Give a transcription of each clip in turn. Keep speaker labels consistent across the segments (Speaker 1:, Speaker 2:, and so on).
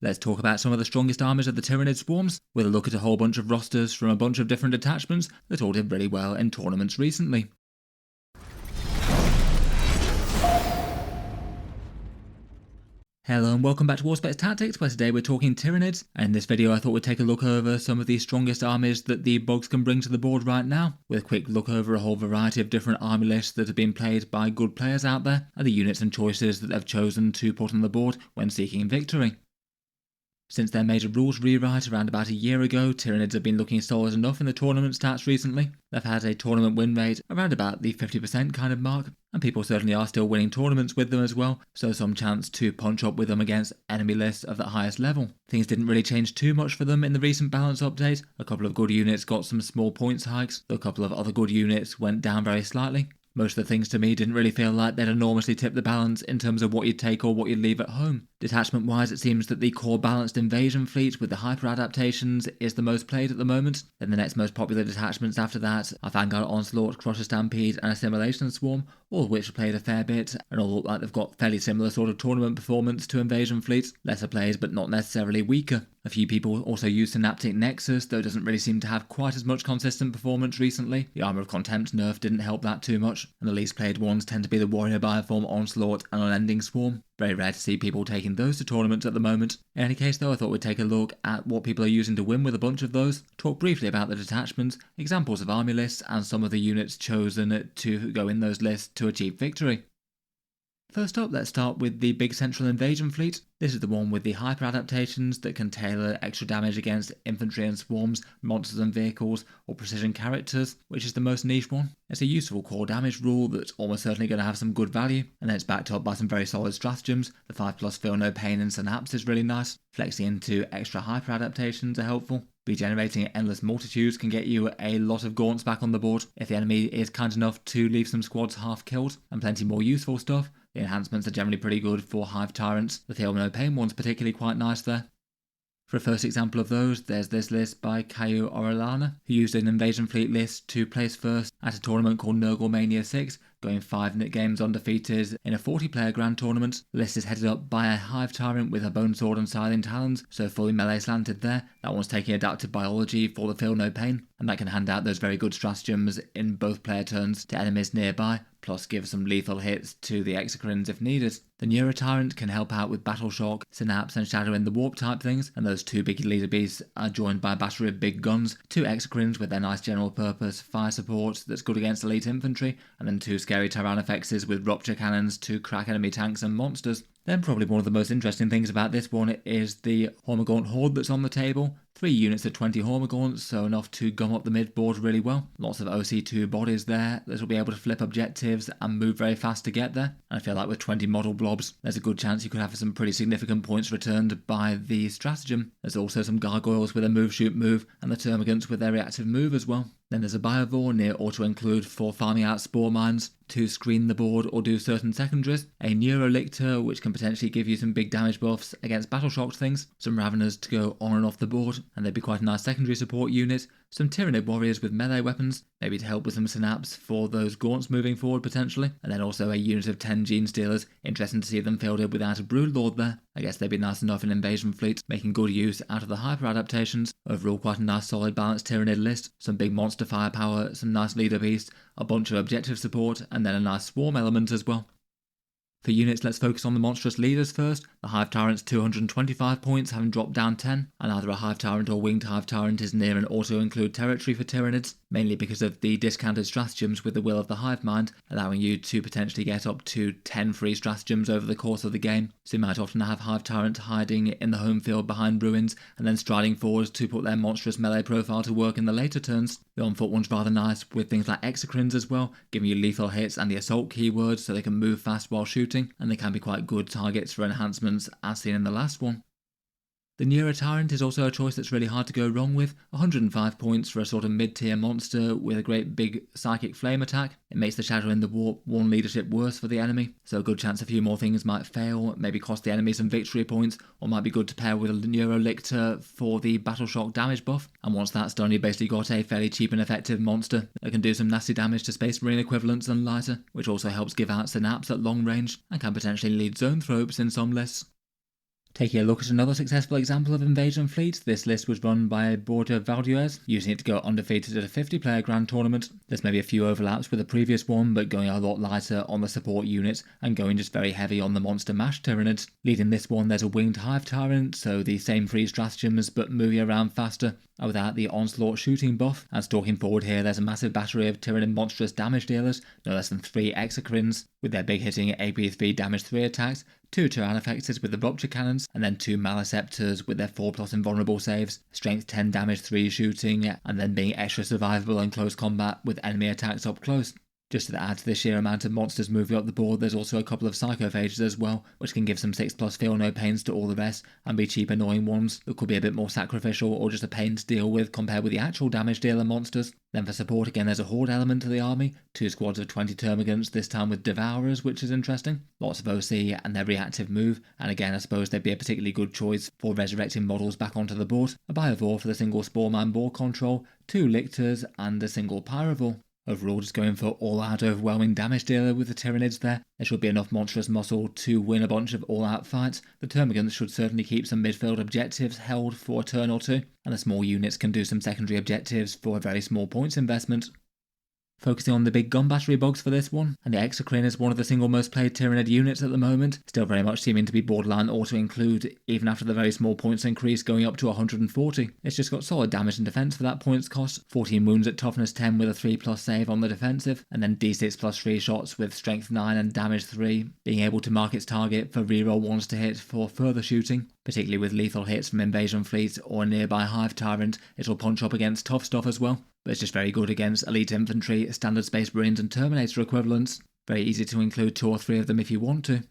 Speaker 1: Let's talk about some of the strongest armies of the Tyranid swarms, with a look at a whole bunch of rosters from a bunch of different detachments that all did really well in tournaments recently. Hello and welcome back to Auspex Tactics, where today we're talking Tyranids, and in this video I thought we'd take a look over some of the strongest armies that the bugs can bring to the board right now, with a quick look over a whole variety of different army lists that have been played by good players out there, and the units and choices that they've chosen to put on the board when seeking victory. Since their major rules rewrite around about a year ago, Tyranids have been looking solid enough in the tournament stats recently. They've had a tournament win rate around about the 50% kind of mark, and people certainly are still winning tournaments with them as well, so some chance to punch up with them against enemy lists of the highest level. Things didn't really change too much for them in the recent balance update. A couple of good units got some small points hikes, though a couple of other good units went down very slightly. Most of the things to me didn't really feel like they'd enormously tip the balance in terms of what you'd take or what you'd leave at home. Detachment-wise, it seems that the core balanced invasion fleet with the hyper adaptations is the most played at the moment. Then the next most popular detachments after that are Vanguard, Onslaught, Stampede and Assimilation Swarm, all of which have played a fair bit, and all look like they've got fairly similar sort of tournament performance to invasion fleets, lesser played but not necessarily weaker. A few people also use Synaptic Nexus, though it doesn't really seem to have quite as much consistent performance recently. The Armour of Contempt nerf didn't help that too much, and the least played ones tend to be the Warrior Bioform, Onslaught and Unending Swarm. Very rare to see people taking those to tournaments at the moment. In any case though, I thought we'd take a look at what people are using to win with a bunch of those, talk briefly about the detachments, examples of army lists and some of the units chosen to go in those lists to achieve victory. First up, let's start with the big central invasion fleet. This is the one with the hyper adaptations that can tailor extra damage against infantry and swarms, monsters and vehicles, or precision characters, which is the most niche one. It's a useful core damage rule that's almost certainly going to have some good value, and then it's backed up by some very solid stratagems. The 5+ Feel No Pain and Synapse is really nice. Flexing into extra hyper adaptations are helpful. Regenerating endless multitudes can get you a lot of gaunts back on the board if the enemy is kind enough to leave some squads half killed, and plenty more useful stuff. The enhancements are generally pretty good for Hive Tyrants. The Feel No Pain one's particularly quite nice there. For a first example of those, there's this list by Caio Orellana, who used an invasion fleet list to place first at a tournament called Nurgle 6, going 5 games undefeated in a 40-player grand tournament. The list is headed up by a Hive Tyrant with a Bone Sword and Scything Talons, so fully melee slanted there. That one's taking adaptive biology for the Feel No Pain, and that can hand out those very good stratagems in both player turns to enemies nearby, plus give some lethal hits to the Exocrines if needed. The Neurotyrant can help out with Battle Shock, Synapse and Shadow in the Warp type things, and those two big leader beasts are joined by a battery of big guns, 2 Exocrines with their nice general purpose fire support that's good against elite infantry, and then 2 scary Tyrannofexes with rupture cannons to crack enemy tanks and monsters. Then probably one of the most interesting things about this one is the Hormagaunt Horde that's on the table. 3 units of 20 Hormagaunts, so enough to gum up the mid-board really well. Lots of OC2 bodies there that will be able to flip objectives and move very fast to get there. And I feel like with 20 model blobs, there's a good chance you could have some pretty significant points returned by the stratagem. There's also some Gargoyles with a move, shoot, move, and the Termagants with their reactive move as well. Then there's a Biovore near auto-include for farming out spore mines to screen the board or do certain secondaries, a Neurotyrants which can potentially give you some big damage buffs against battle shocked things, some Raveners to go on and off the board, and they'd be quite a nice secondary support unit, some Tyranid warriors with melee weapons, maybe to help with some Synapse for those gaunts moving forward potentially, and then also a unit of 10 Genestealers. Interesting to see them fielded without a Broodlord there. I guess they'd be nice enough in invasion fleets, making good use out of the hyper adaptations. Overall quite a nice solid balanced Tyranid list, some big monster firepower, some nice leader beasts, a bunch of objective support, and then a nice swarm element as well. For units, let's focus on the monstrous leaders first. The Hive Tyrant's 225 points, having dropped down 10, and either a Hive Tyrant or Winged Hive Tyrant is near an auto-include territory for Tyranids, mainly because of the discounted stratagems with the Will of the Hive Mind, allowing you to potentially get up to 10 free stratagems over the course of the game. So you might often have Hive Tyrant hiding in the home field behind ruins, and then striding forwards to put their monstrous melee profile to work in the later turns. The on-foot one's rather nice, with things like Exocrines as well, giving you lethal hits and the assault keyword so they can move fast while shooting, and they can be quite good targets for enhancements as seen in the last one. The Neurotyrant is also a choice that's really hard to go wrong with. 105 points for a sort of mid-tier monster with a great big psychic flame attack. It makes the Shadow in the Warp one leadership worse for the enemy, so a good chance a few more things might fail, maybe cost the enemy some victory points, or might be good to pair with a Neuro Lictor for the Battle Shock damage buff. And once that's done, you basically got a fairly cheap and effective monster that can do some nasty damage to Space Marine equivalents and lighter, which also helps give out Synapse at long range, and can potentially lead Zone Tropes in some lists. Taking a look at another successful example of invasion fleet, this list was run by Borja Valdez, using it to go undefeated at a 50-player grand tournament. There's maybe a few overlaps with the previous one, but going a lot lighter on the support units and going just very heavy on the monster mash Tyranids. Leading this one, there's a winged Hive Tyrant, so the same free stratagems but moving around faster, without the Onslaught shooting buff. And stalking forward here, there's a massive battery of Tyranid monstrous damage dealers, no less than 3 Exocrines, with their big hitting AP3 damage 3 attacks, 2 Tyrannofexes with the rupture cannons, and then 2 Maleceptors with their 4+ invulnerable saves, strength 10 damage 3 shooting, and then being extra survivable in close combat with enemy attacks up close. Just to add to the sheer amount of monsters moving up the board, there's also a couple of Psychophages as well, which can give some 6+ feel no pains to all the rest, and be cheap annoying ones that could be a bit more sacrificial or just a pain to deal with compared with the actual damage dealer monsters. Then for support again, there's a horde element to the army, 2 squads of 20 termagants, this time with Devourers, which is interesting. Lots of OC and their reactive move, and again I suppose they'd be a particularly good choice for resurrecting models back onto the board. A Biovore for the single Sporeman board control, 2 Lictors and a single Pyrovore. Overall, just going for all-out overwhelming damage dealer with the Tyranids there. There should be enough monstrous muscle to win a bunch of all-out fights. The Termagants should certainly keep some midfield objectives held for a turn or two, and the small units can do some secondary objectives for a very small points investment. Focusing on the big gun battery bugs for this one, and the Exocrine is one of the single most played Tyranid units at the moment, still very much seeming to be borderline auto-include even after the very small points increase going up to 140. It's just got solid damage and defense for that points cost, 14 wounds at toughness 10 with a 3+ save on the defensive, and then d6 plus 3 shots with strength 9 and damage 3, being able to mark its target for reroll ones to hit for further shooting. Particularly with lethal hits from invasion fleets or a nearby Hive Tyrant, it'll punch up against tough stuff as well. But it's just very good against elite infantry, standard space marines and Terminator equivalents. Very easy to include 2 or 3 of them if you want to.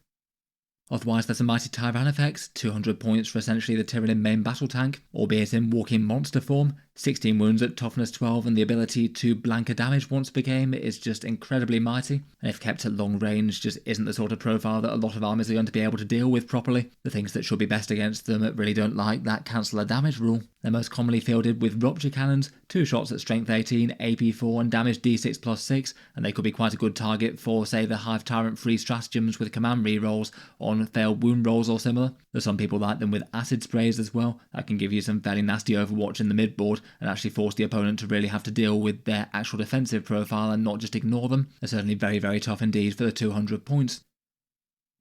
Speaker 1: Otherwise there's a mighty Tyrannofex, 200 points for essentially the Tyranid main battle tank, albeit in walking monster form, 16 wounds at toughness 12, and the ability to blanker damage once per game is just incredibly mighty, and if kept at long range just isn't the sort of profile that a lot of armies are going to be able to deal with properly. The things that should be best against them really don't like that cancel a damage rule. They're most commonly fielded with rupture cannons, 2 shots at strength 18, AP4 and damage d6 plus 6, and they could be quite a good target for say the Hive Tyrant free stratagems with command rerolls on failed wound rolls or similar. There's some people like them with acid sprays as well, that can give you some fairly nasty overwatch in the mid board and actually force the opponent to really have to deal with their actual defensive profile and not just ignore them. They're certainly very, very tough indeed for the 200 points.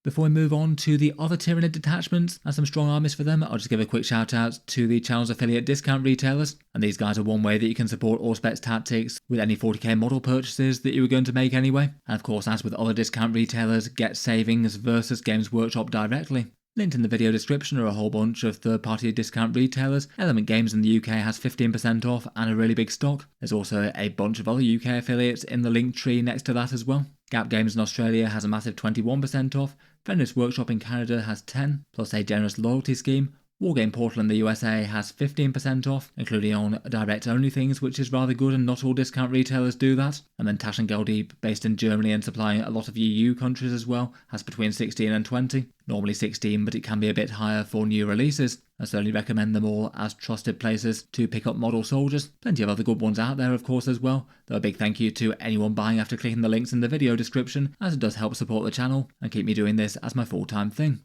Speaker 1: Before we move on to the other Tyranid detachments and some strong armies for them, I'll just give a quick shout out to the channel's affiliate discount retailers, and these guys are one way that you can support Auspex tactics with any 40k model purchases that you were going to make anyway. And of course, as with other discount retailers, get savings versus Games Workshop directly. Linked in the video description are a whole bunch of third-party discount retailers. Element Games in the UK has 15% off and a really big stock. There's also a bunch of other UK affiliates in the link tree next to that as well. Gap Games in Australia has a massive 21% off. Friendless Workshop in Canada has 10, plus a generous loyalty scheme. Wargame Portal in the USA has 15% off, including on direct-only things, which is rather good and not all discount retailers do that. And then Tash and Geldeep, based in Germany and supplying a lot of EU countries as well, has between 16 and 20. Normally 16, but it can be a bit higher for new releases. I certainly recommend them all as trusted places to pick up model soldiers. Plenty of other good ones out there of course as well, though a big thank you to anyone buying after clicking the links in the video description, as it does help support the channel and keep me doing this as my full-time thing.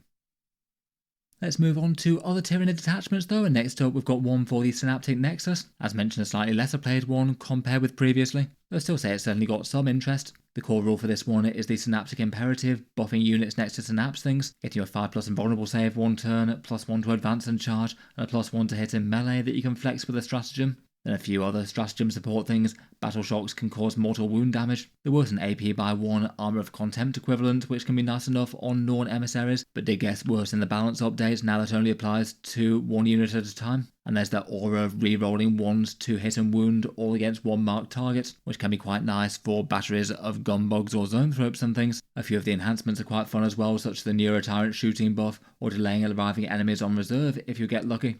Speaker 1: Let's move on to other Tyranid detachments though, and next up we've got one for the Synaptic Nexus, as mentioned a slightly lesser played one compared with previously, though I still say it's certainly got some interest. The core rule for this one is the Synaptic Imperative, buffing units next to synapse things, getting you a 5+ invulnerable save one turn, +1 to advance and charge, and a +1 to hit in melee that you can flex with a stratagem. Then a few other stratagem support things. Battle shocks can cause mortal wound damage. There was an AP by 1 Armour of Contempt equivalent, which can be nice enough on Norn Emissaries, but did get worse in the balance update, now that only applies to 1 unit at a time. And there's that aura of re-rolling ones to hit and wound all against 1 marked target, which can be quite nice for batteries of gun bugs or zone thropes and things. A few of the enhancements are quite fun as well, such as the Neurotyrant shooting buff, or delaying arriving enemies on reserve if you get lucky.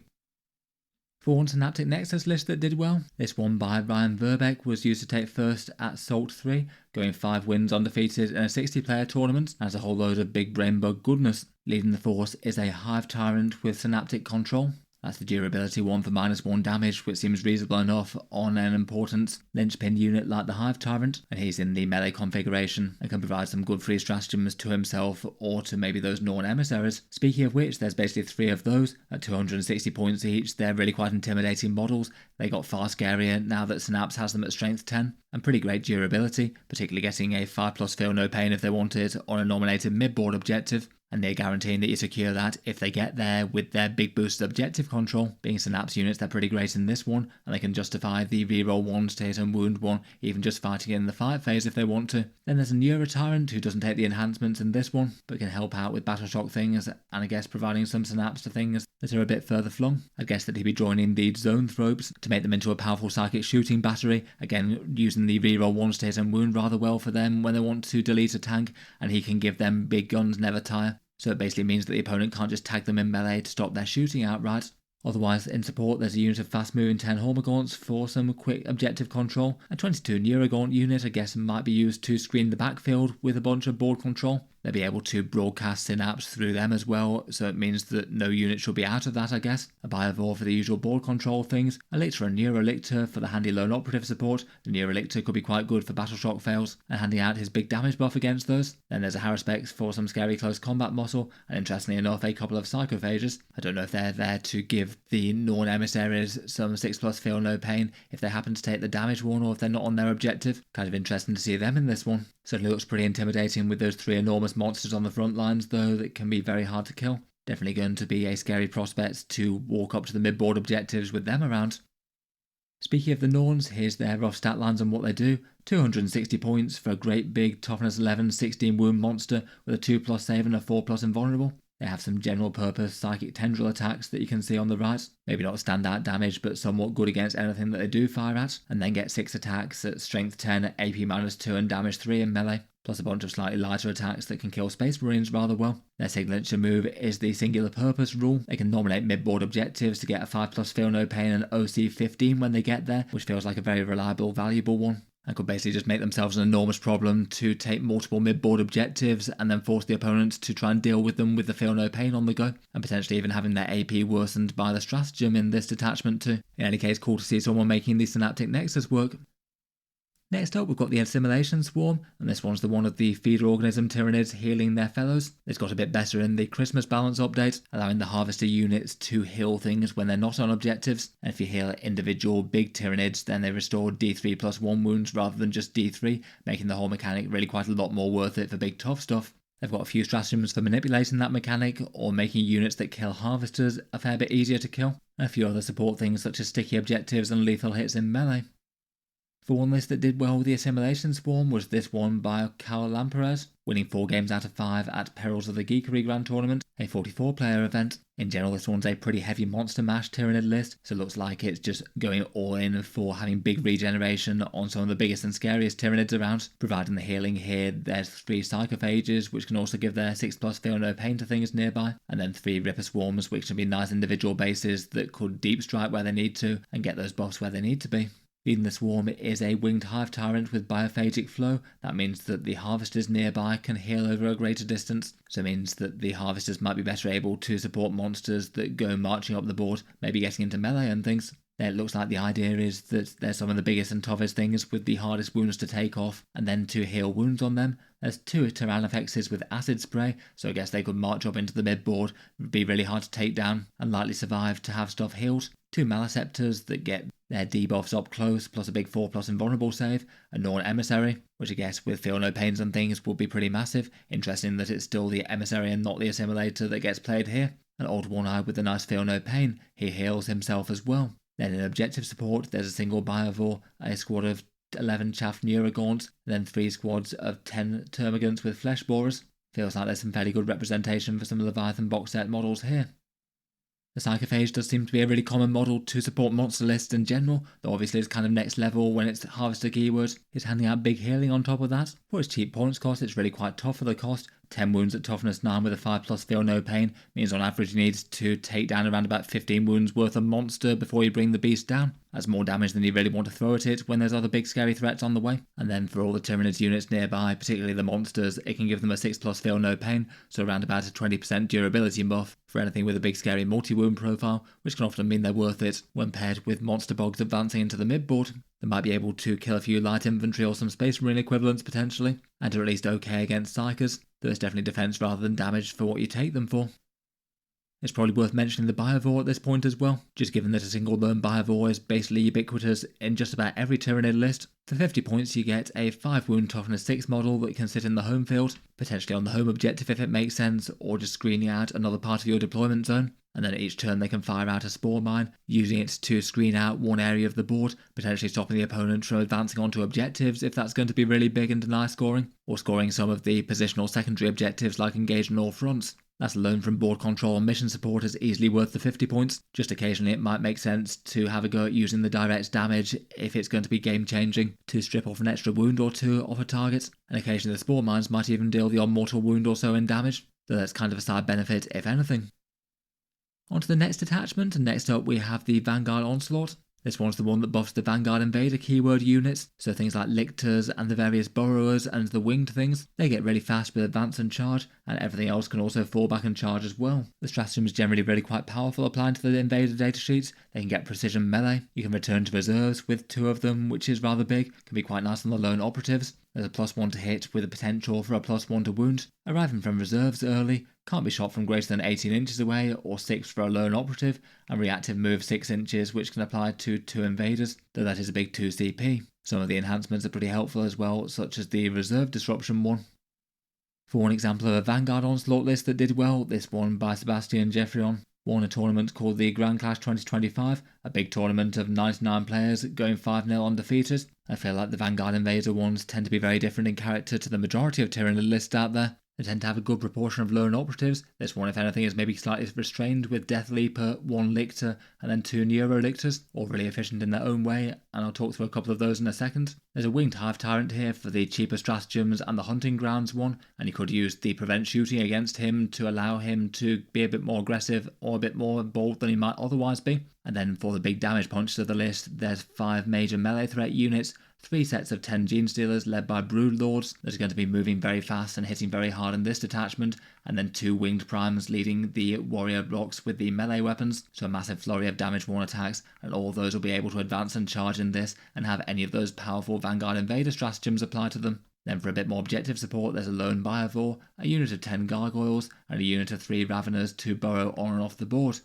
Speaker 1: For one Synaptic Nexus list that did well, this one by Ryan Verbeek was used to take first at Salt 3, going 5 wins undefeated in a 60-player tournament, and has a whole load of big brain bug goodness. Leading the force is a Hive Tyrant with Synaptic control. That's the durability one for -1 damage, which seems reasonable enough on an important linchpin unit like the Hive Tyrant, and he's in the melee configuration and can provide some good free stratagems to himself or to maybe those Norn Emissaries. Speaking of which, there's basically 3 of those at 260 points each. They're really quite intimidating models. They got far scarier now that Synapse has them at strength 10, and pretty great durability, particularly getting a 5+ feel no pain if they want it on a nominated mid-board objective, and they're guaranteeing that you secure that if they get there with their big boosted objective control. Being Synapse units, they're pretty great in this one, and they can justify the reroll 1 to hit and wound 1, even just fighting in the fight phase if they want to. Then there's a Neurotyrant who doesn't take the enhancements in this one, but can help out with battle shock things, and I guess providing some Synapse to things that are a bit further flung. I guess that he'd be joining the zone tropes to make them into a powerful psychic shooting battery, again using the reroll 1 to hit and wound rather well for them when they want to delete a tank, and he can give them big guns never tire. So it basically means that the opponent can't just tag them in melee to stop their shooting outright. Otherwise, in support, there's a unit of fast-moving 10 Hormagaunts for some quick objective control. A 22 Neurogaunt unit, I guess, might be used to screen the backfield with a bunch of board control. They'll be able to broadcast Synapse through them as well, so it means that no unit should be out of that, I guess. A Biovore for the usual board control things. A Lictor and Neurolictor for the handy lone operative support. The Neurolictor could be quite good for battle shock fails, and handing out his big damage buff against those. Then there's a Auspex for some scary close combat muscle, and interestingly enough, a couple of Psychophages. I don't know if they're there to give the Norn Emissaries some 6+ feel no pain if they happen to take the damage one, or if they're not on their objective. Kind of interesting to see them in this one. Certainly looks pretty intimidating with those 3 enormous monsters on the front lines though that can be very hard to kill. Definitely going to be a scary prospect to walk up to the mid-board objectives with them around. Speaking of the Norns, here's their rough stat lines on what they do. 260 points for a great big toughness 11, 16 wound monster with a 2+ save and a 4+ invulnerable. They have some general purpose psychic tendril attacks that you can see on the right. Maybe not standout damage, but somewhat good against anything that they do fire at. And then get 6 attacks at strength 10, AP -2 and damage 3 in melee. Plus a bunch of slightly lighter attacks that can kill Space Marines rather well. Their signature move is the singular purpose rule. They can nominate mid-board objectives to get a 5+ feel no pain and OC 15 when they get there, which feels like a very reliable, valuable one. And could basically just make themselves an enormous problem to take multiple mid-board objectives and then force the opponent to try and deal with them with the feel no pain on the go, and potentially even having their AP worsened by the stratagem in this detachment too. In any case, cool to see someone making the Synaptic Nexus work. Next up, we've got the Assimilation Swarm, and this one's the one of the feeder organism Tyranids healing their fellows. It's got a bit better in the Christmas balance update, allowing the harvester units to heal things when they're not on objectives, and if you heal individual big Tyranids, then they restore D3 + 1 wounds rather than just D3, making the whole mechanic really quite a lot more worth it for big tough stuff. They've got a few stratagems for manipulating that mechanic, or making units that kill harvesters a fair bit easier to kill, and a few other support things such as sticky objectives and lethal hits in melee. For one list that did well with the Assimilation Swarm was this one by Lamperez, winning 4 games out of 5 at Perils of the Geekery Grand Tournament, a 44-player event. In general, this one's a pretty heavy monster mash Tyranid list, so it looks like it's just going all in for having big regeneration on some of the biggest and scariest Tyranids around. Providing the healing here, there's 3 Psychophages, which can also give their 6+ feel no pain to things nearby, and then 3 Ripper Swarms, which can be nice individual bases that could deep strike where they need to, and get those buffs where they need to be. Leading the swarm is a winged Hive Tyrant with biophagic flow. That means that the harvesters nearby can heal over a greater distance, so it means that the harvesters might be better able to support monsters that go marching up the board, maybe getting into melee and things. Then it looks like the idea is that they're some of the biggest and toughest things with the hardest wounds to take off, and then to heal wounds on them. There's 2 Tyrannofexes with acid spray, so I guess they could march up into the mid-board, be really hard to take down, and likely survive to have stuff healed. 2 Maleceptors that get their debuffs up close, plus a big 4+ invulnerable save. A Norn Emissary, which I guess with feel no pains and things would be pretty massive. Interesting that it's still the Emissary and not the Assimilator that gets played here. An Old One-Eye with a nice feel no pain, he heals himself as well. Then in objective support, there's a single Biovore, a squad of 11 chaff Neurogaunts, and then 3 squads of 10 Termagants with Flesh Borers. Feels like there's some fairly good representation for some Leviathan box set models here. The Psychophage does seem to be a really common model to support monster lists in general, though obviously it's kind of next level when it's harvester keyword. It's handing out big healing on top of that. For its cheap points cost, it's really quite tough for the cost. 10 wounds at toughness 9 with a 5+ feel no pain means on average you need to take down around about 15 wounds worth of monster before you bring the beast down. That's more damage than you really want to throw at it when there's other big scary threats on the way. And then for all the Tyranids units nearby, particularly the monsters, it can give them a 6+ feel no pain, so around about a 20% durability buff for anything with a big scary multi-wound profile, which can often mean they're worth it when paired with monster bogs advancing into the mid-board. They might be able to kill a few light infantry or some space marine equivalents potentially, and are at least okay against psychers, though it's definitely defense rather than damage for what you take them for. It's probably worth mentioning the Biovore at this point as well, just given that a single lone Biovore is basically ubiquitous in just about every Tyranid list. For 50 points you get a 5 wound toughness 6 model that can sit in the home field, potentially on the home objective if it makes sense, or just screening out another part of your deployment zone. And then each turn they can fire out a spore mine, using it to screen out one area of the board, potentially stopping the opponent from advancing onto objectives if that's going to be really big and deny scoring, or scoring some of the positional secondary objectives like engage on all fronts. That's alone from board control and mission support is easily worth the 50 points. Just occasionally it might make sense to have a go at using the direct damage if it's going to be game changing, to strip off an extra wound or two off a target, and occasionally the spore mines might even deal the odd mortal wound or so in damage, though that's kind of a side benefit if anything. On to the next attachment, and next up we have the Vanguard Onslaught. This one's the one that buffs the Vanguard Invader keyword units, so things like Lictors and the various Burrowers and the winged things, they get really fast with advance and charge, and everything else can also fall back and charge as well. The stratagem is generally really quite powerful applied to the Invader datasheets. They can get precision melee, you can return to reserves with 2 of them, which is rather big, can be quite nice on the lone operatives. There's a +1 to hit with a potential for a +1 to wound. Arriving from reserves early, can't be shot from greater than 18 inches away or 6 for a lone operative, and reactive move 6 inches which can apply to 2 invaders, though that is a big 2 CP. Some of the enhancements are pretty helpful as well, such as the reserve disruption one. For an example of a Vanguard Onslaught list that did well, this one by Sebastian Geoffrion won a tournament called the Grand Clash 2025, a big tournament of 99 players going 5-0 undefeated. I feel like the Vanguard Invader ones tend to be very different in character to the majority of Tyranid lists out there. They tend to have a good proportion of lone operatives. This one, if anything, is maybe slightly restrained with Death Leaper, 1 Lictor, and then 2 Neurotyrants, all really efficient in their own way, and I'll talk through a couple of those in a second. There's a winged Hive Tyrant here for the cheaper stratagems and the Hunting Grounds one, and you could use the prevent shooting against him to allow him to be a bit more aggressive or a bit more bold than he might otherwise be. And then for the big damage punches of the list, there's 5 major melee threat units, 3 sets of 10 Genestealers led by Broodlords that are going to be moving very fast and hitting very hard in this detachment, and then 2 winged primes leading the warrior blocks with the melee weapons, so a massive flurry of damage worn attacks, and all of those will be able to advance and charge in this and have any of those powerful Vanguard Invader stratagems apply to them. Then for a bit more objective support, there's a lone Biovore, a unit of 10 Gargoyles, and a unit of 3 Raveners to burrow on and off the board.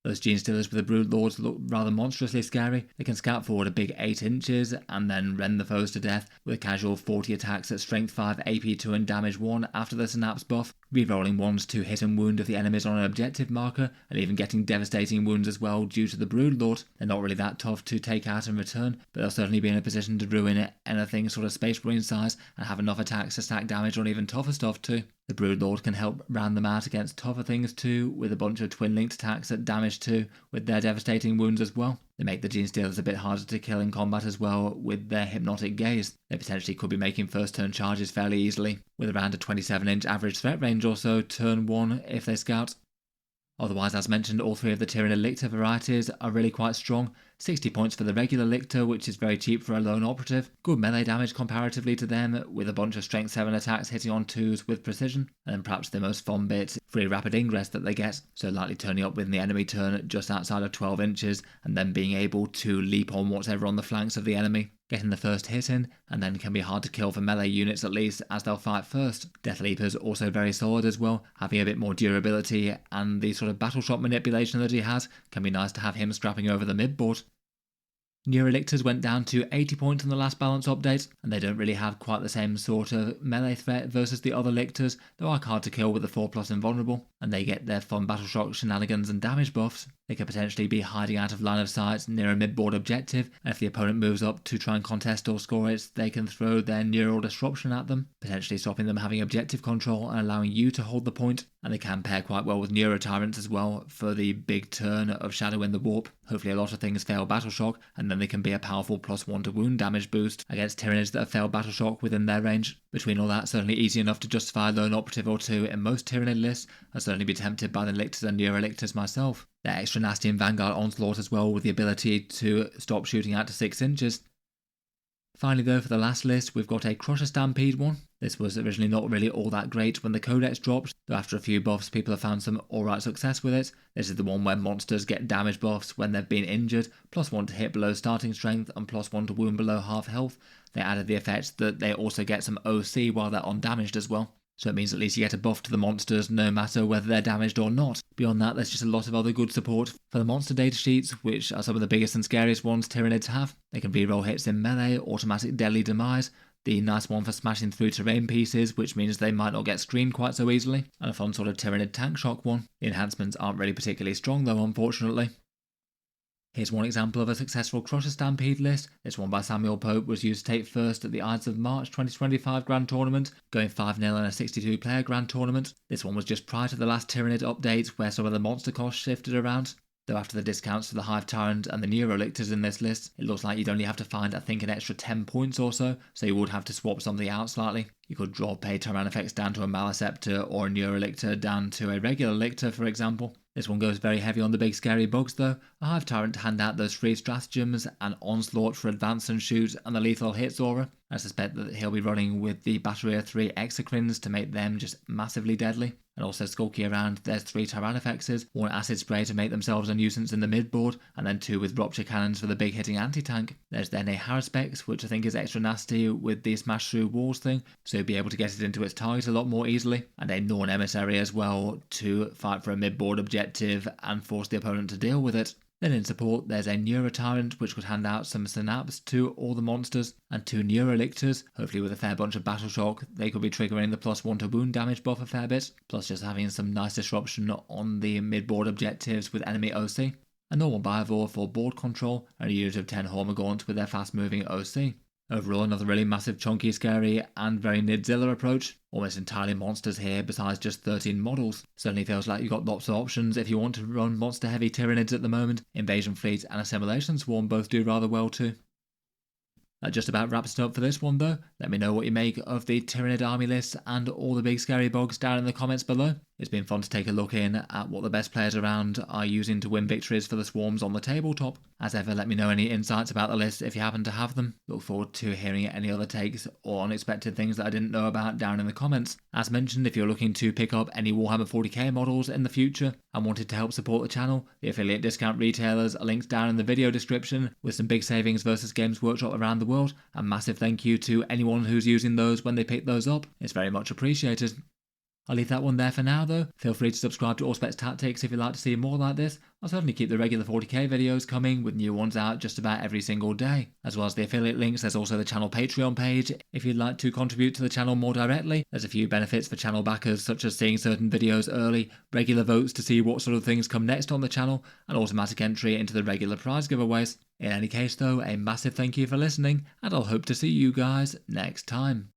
Speaker 1: Those Genestealers with the Broodlords look rather monstrously scary. They can scout forward a big 8 inches and then rend the foes to death with a casual 40 attacks at strength 5, AP 2 and damage 1 after the Synapse buff, rerolling ones to hit and wound if the enemy's on an objective marker, and even getting devastating wounds as well due to the Broodlord. They're not really that tough to take out and return, but they'll certainly be in a position to ruin anything sort of Space Marine size and have enough attacks to stack damage on even tougher stuff too. The Broodlord can help round them out against tougher things too, with a bunch of twin-linked attacks at damage 2 with their devastating wounds as well. They make the Genestealers a bit harder to kill in combat as well with their hypnotic gaze. They potentially could be making first turn charges fairly easily, with around a 27-inch average threat range or so turn 1 if they scout. Otherwise, as mentioned, all 3 of the Tyrannid Lictor varieties are really quite strong. 60 points for the regular Lictor, which is very cheap for a lone operative. Good melee damage comparatively to them, with a bunch of strength 7 attacks hitting on 2s with precision. And then perhaps the most fun bit, free rapid ingress that they get, so likely turning up within the enemy turn just outside of 12 inches, and then being able to leap on whatever on the flanks of the enemy, getting the first hit in, and then can be hard to kill for melee units at least, as they'll fight first. Death Leaper's also very solid as well, having a bit more durability, and the sort of battle shot manipulation that he has can be nice to have him scrapping over the mid-board. Neurolictors went down to 80 points in the last balance update, and they don't really have quite the same sort of melee threat versus the other Lictors. They are hard to kill with the 4+ invulnerable, and they get their fun battle shock shenanigans and damage buffs. They could potentially be hiding out of line of sight near a mid-board objective, and if the opponent moves up to try and contest or score it, they can throw their neural disruption at them, potentially stopping them having objective control and allowing you to hold the point. And they can pair quite well with Neurotyrants as well for the big turn of Shadow in the Warp. Hopefully a lot of things fail Battle Shock, and then they can be a powerful +1 to wound damage boost against Tyranids that have failed Battle Shock within their range. Between all that, certainly easy enough to justify a lone operative or 2 in most Tyranid lists. I'd certainly be tempted by the Lictors and Neurolictors myself. They're extra nasty in Vanguard Onslaught as well, with the ability to stop shooting out to 6 inches. Finally though, for the last list, we've got a Crusher Stampede one. This was originally not really all that great when the codex dropped, though after a few buffs people have found some alright success with it. This is the one where monsters get damage buffs when they've been injured, +1 to hit below starting strength and +1 to wound below half health. They added the effect that they also get some OC while they're undamaged as well. So it means at least you get a buff to the monsters no matter whether they're damaged or not. Beyond that, there's just a lot of other good support for the monster datasheets, which are some of the biggest and scariest ones Tyranids have. They can reroll hits in melee, automatic deadly demise, the nice one for smashing through terrain pieces, which means they might not get screened quite so easily, and a fun sort of Tyranid tank shock one. The enhancements aren't really particularly strong though, unfortunately. Here's one example of a successful Crusher Stampede list. This one by Samuel Pope was used to take first at the Ides of March 2025 Grand Tournament, going 5-0 in a 62-player Grand Tournament. This one was just prior to the last Tyranid update, where some of the monster costs shifted around. Though after the discounts for the Hive Tyrant and the Neurotyrants in this list, it looks like you'd only have to find I think an extra 10 points or so you would have to swap something out slightly. You could drop a Tyrannofex down to a Maleceptor or a Neurolictor down to a regular Lictor, for example. This one goes very heavy on the big scary bugs though. A Hive Tyrant to hand out those free stratagems, an Onslaught for advance and shoot, and the lethal hits aura. I suspect that he'll be running with the battery of 3 Exocrines to make them just massively deadly. And also skulky around, there's 3 Tyrannofexes, 1 acid spray to make themselves a nuisance in the midboard, and then 2 with rupture cannons for the big hitting anti-tank. There's then a Auspex, which I think is extra nasty with the smash through walls thing, so you'll be able to get it into its target a lot more easily, and a Norn Emissary as well to fight for a midboard objective and force the opponent to deal with it. Then in support, there's a Neurotyrant, which could hand out some Synapse to all the monsters, and 2 Neurolictors, hopefully with a fair bunch of Battle Shock. They could be triggering the +1 to wound damage buff a fair bit, plus just having some nice disruption on the mid-board objectives with enemy OC. A normal Biovore for board control, and a unit of 10 Hormagaunts with their fast-moving OC. Overall, another really massive, chunky, scary, and very Nidzilla approach. Almost entirely monsters here, besides just 13 models. Certainly feels like you've got lots of options if you want to run monster-heavy Tyranids at the moment. Invasion Fleet and Assimilation Swarm both do rather well too. That just about wraps it up for this one though. Let me know what you make of the Tyranid army list and all the big scary bugs down in the comments below. It's been fun to take a look in at what the best players around are using to win victories for the swarms on the tabletop. As ever, let me know any insights about the list if you happen to have them. Look forward to hearing any other takes or unexpected things that I didn't know about down in the comments. As mentioned, if you're looking to pick up any Warhammer 40k models in the future and wanted to help support the channel, the affiliate discount retailers are linked down in the video description with some big savings versus Games Workshop around the world. A massive thank you to anyone who's using those when they pick those up. It's very much appreciated. I'll leave that one there for now though. Feel free to subscribe to Auspex Tactics if you'd like to see more like this. I'll certainly keep the regular 40k videos coming with new ones out just about every single day. As well as the affiliate links, there's also the channel Patreon page if you'd like to contribute to the channel more directly. There's a few benefits for channel backers such as seeing certain videos early, regular votes to see what sort of things come next on the channel, and automatic entry into the regular prize giveaways. In any case though, a massive thank you for listening, and I'll hope to see you guys next time.